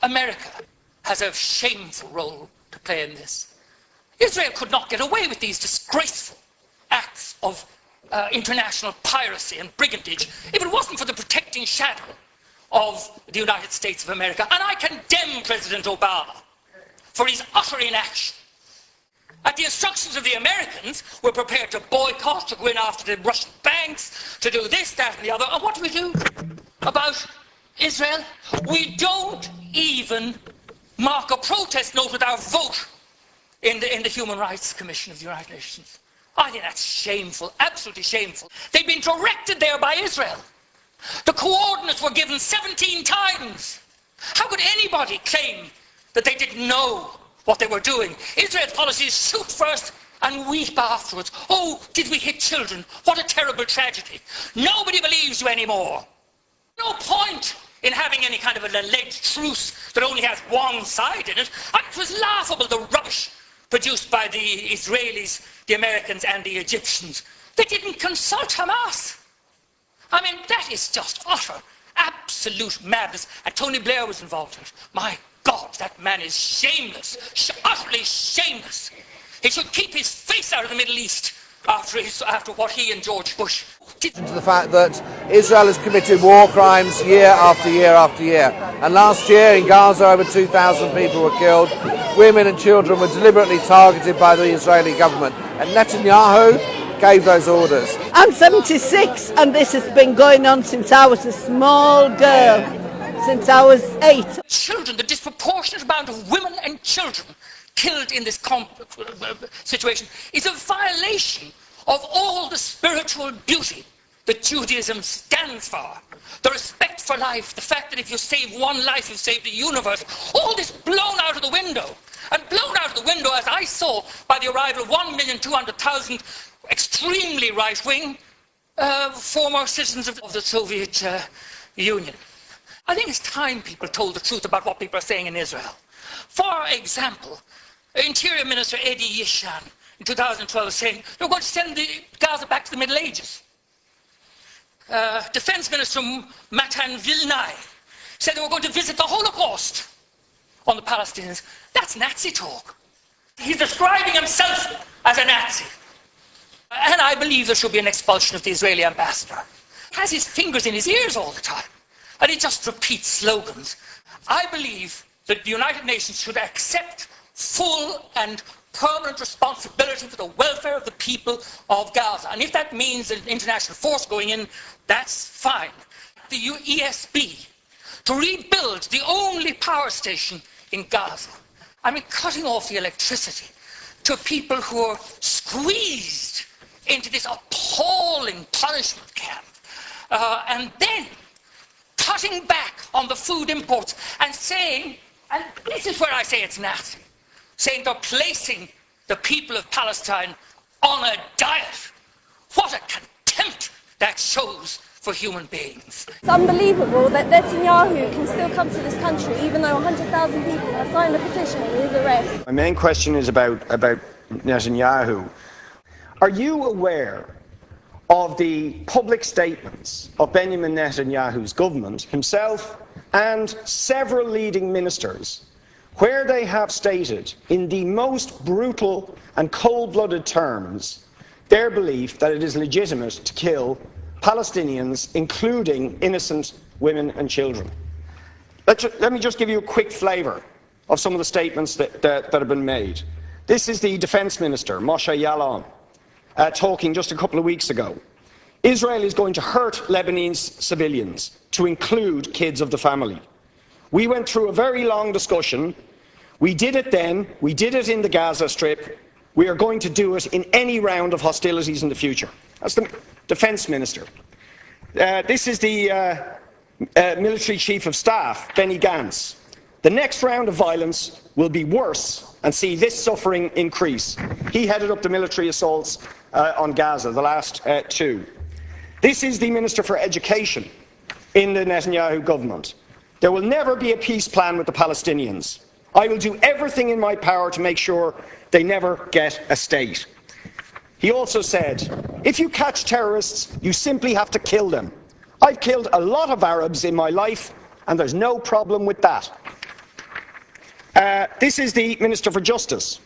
America has a shameful role to play in this. Israel could not get away with these disgraceful acts of international piracy and brigandage if it wasn't for the protecting shadow of the United States of America. And I condemn President Obama for his utter inaction. At the instructions of the Americans, we're prepared to boycott, to go in after the Russian banks, to do this, that, and the other. And what do we do about Israel? We don't even mark a protest note with our vote in the Human Rights Commission of the United Nations. I think that's shameful, absolutely shameful. They've been directed there by Israel. The coordinates were given 17 times. How could anybody claim that they didn't know what they were doing? Israel's policy is shoot first and weep afterwards. Oh, did we hit children? What a terrible tragedy. Nobody believes you anymore. No point in having any kind of an alleged truce that only has one side in it. And it was laughable, the rubbish produced by the Israelis, the Americans and the Egyptians. They didn't consult Hamas. I mean, that is just utter, absolute madness. And Tony Blair was involved in it. My God, that man is shameless, utterly shameless. He should keep his face out of the Middle East after what he and George Bush did. To the fact that Israel has committed war crimes year after year after year. And last year in Gaza, over 2,000 people were killed. Women and children were deliberately targeted by the Israeli government. And Netanyahu gave those orders. I'm 76 and this has been going on since I was a small girl, since I was 8. Children, the disproportionate amount of women and children killed in this situation is a violation of all the spiritual beauty that Judaism stands for. The respect for life, the fact that if you save one life, you save the universe. All this blown out of the window. And blown out of the window, as I saw, by the arrival of 1,200,000 extremely right-wing former citizens of the Soviet Union. I think it's time people told the truth about what people are saying in Israel. For example, Interior Minister Eddie Yishan in 2012 was saying they're going to send the Gaza back to the Middle Ages. Defense Minister Matan Vilnai said they were going to visit the Holocaust on the Palestinians. That's Nazi talk. He's describing himself as a Nazi. And I believe there should be an expulsion of the Israeli ambassador. He has his fingers in his ears all the time, and he just repeats slogans. I believe that the United Nations should accept full and permanent responsibility for the welfare of the people of Gaza. And if that means an international force going in, that's fine. The ESB, to rebuild the only power station in Gaza. I mean, cutting off the electricity to people who are squeezed into this appalling punishment camp. And then cutting back on the food imports and saying, and this is where I say it's Nazi, saying they're placing the people of Palestine on a diet. What a contempt that shows for human beings. It's unbelievable that Netanyahu can still come to this country even though 100,000 people have signed a petition for his arrest. My main question is about Netanyahu. Are you aware of the public statements of Benjamin Netanyahu's government, himself and several leading ministers, where they have stated in the most brutal and cold-blooded terms their belief that it is legitimate to kill Palestinians, including innocent women and children? Let me just give you a quick flavour of some of the statements that have been made. This is the Defence Minister, Moshe Yaalon, talking just a couple of weeks ago. Israel is going to hurt Lebanese civilians, to include kids of the family. We went through a very long discussion. We did it then, we did it in the Gaza Strip, we are going to do it in any round of hostilities in the future. That's the Defence Minister. This is the Military Chief of Staff, Benny Gantz. The next round of violence will be worse and see this suffering increase. He headed up the military assaults on Gaza, the last two. This is the Minister for Education in the Netanyahu government. There will never be a peace plan with the Palestinians. I will do everything in my power to make sure they never get a state. He also said, if you catch terrorists, you simply have to kill them. I've killed a lot of Arabs in my life, and there's no problem with that. This is the Minister for Justice.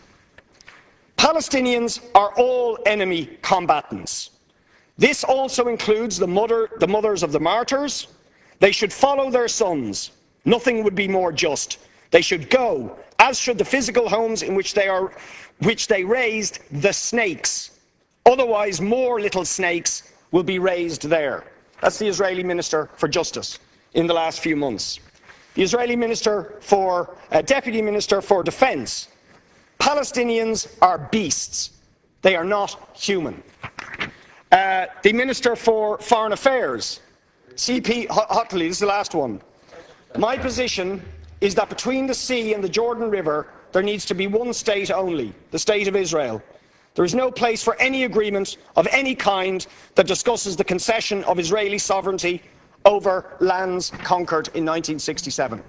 Palestinians are all enemy combatants. This also includes the mothers of the martyrs. They should follow their sons. Nothing would be more just. They should go, as should the physical homes in which they raised the snakes. Otherwise, more little snakes will be raised there. That's the Israeli Minister for Justice in the last few months. The Israeli Deputy Minister for Defence. Palestinians are beasts. They are not human. The Minister for Foreign Affairs, CP Hotley, this is the last one. My position is that between the sea and the Jordan River, there needs to be one state only, the State of Israel. There is no place for any agreement of any kind that discusses the concession of Israeli sovereignty over lands conquered in 1967.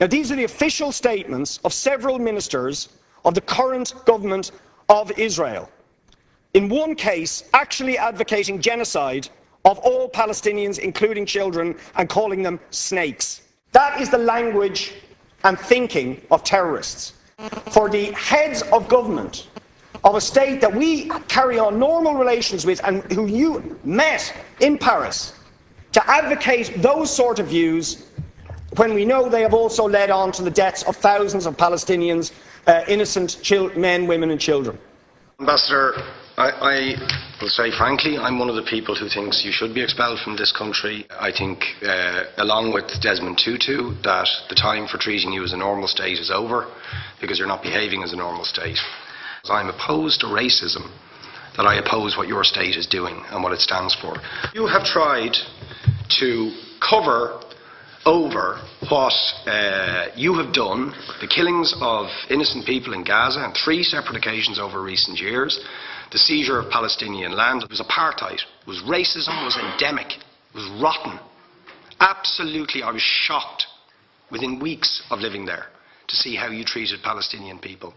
Now, these are the official statements of several ministers of the current government of Israel. In one case, actually advocating genocide of all Palestinians, including children, and calling them snakes. That is the language and thinking of terrorists. For the heads of government of a state that we carry on normal relations with and who you met in Paris, to advocate those sort of views when we know they have also led on to the deaths of thousands of Palestinians, innocent men, women and children. Ambassador, I will say frankly, I'm one of the people who thinks you should be expelled from this country. I think, along with Desmond Tutu, that the time for treating you as a normal state is over, because you're not behaving as a normal state. I'm opposed to racism, that I oppose what your state is doing and what it stands for. You have tried to cover over what you have done, the killings of innocent people in Gaza on 3 separate occasions over recent years, the seizure of Palestinian land. It was apartheid, it was racism, it was endemic, it was rotten. Absolutely, I was shocked within weeks of living there to see how you treated Palestinian people.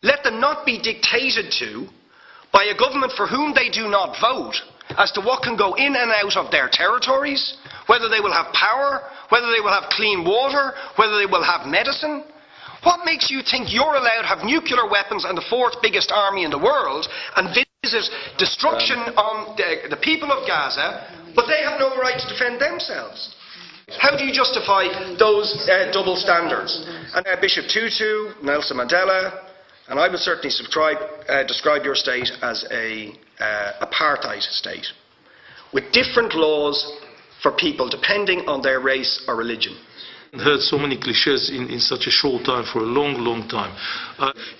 Let them not be dictated to by a government for whom they do not vote as to what can go in and out of their territories, whether they will have power, whether they will have clean water, whether they will have medicine. What makes you think you're allowed to have nuclear weapons and the 4th biggest army in the world and visit destruction on the people of Gaza, but they have no right to defend themselves? How do you justify those double standards? And Bishop Tutu, Nelson Mandela, and I would certainly describe your state as an apartheid state, with different laws for people depending on their race or religion. I've heard so many cliches in such a short time, for a long, long time.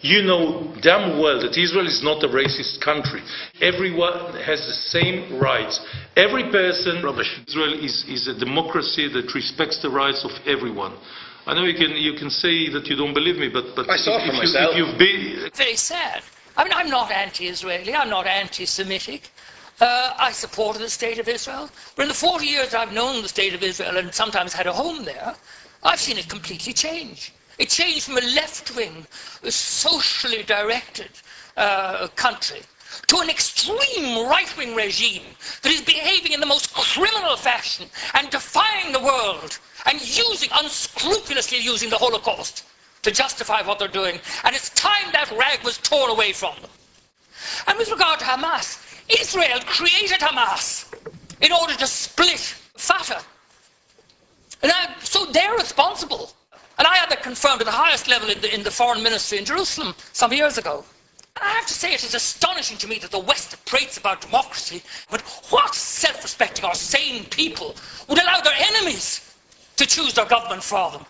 You know damn well that Israel is not a racist country. Everyone has the same rights. Every person. Rubbish. Israel is a democracy that respects the rights of everyone. I know you can say that you don't believe me, but I saw it for myself. If you've been... Very sad. I mean, I'm not anti-Israeli, I'm not anti-Semitic. I supported the State of Israel. But in the 40 years I've known the State of Israel and sometimes had a home there, I've seen it completely change. It changed from a left-wing, socially directed country to an extreme right-wing regime that is behaving in the most criminal fashion and defying the world and unscrupulously using the Holocaust to justify what they're doing. And it's time that rag was torn away from them. And with regard to Hamas, Israel created Hamas in order to split Fatah. So they're responsible. And I had that confirmed at the highest level in the foreign ministry in Jerusalem some years ago. I have to say it is astonishing to me that the West prates about democracy, but what self-respecting or sane people would allow their enemies to choose their government for them?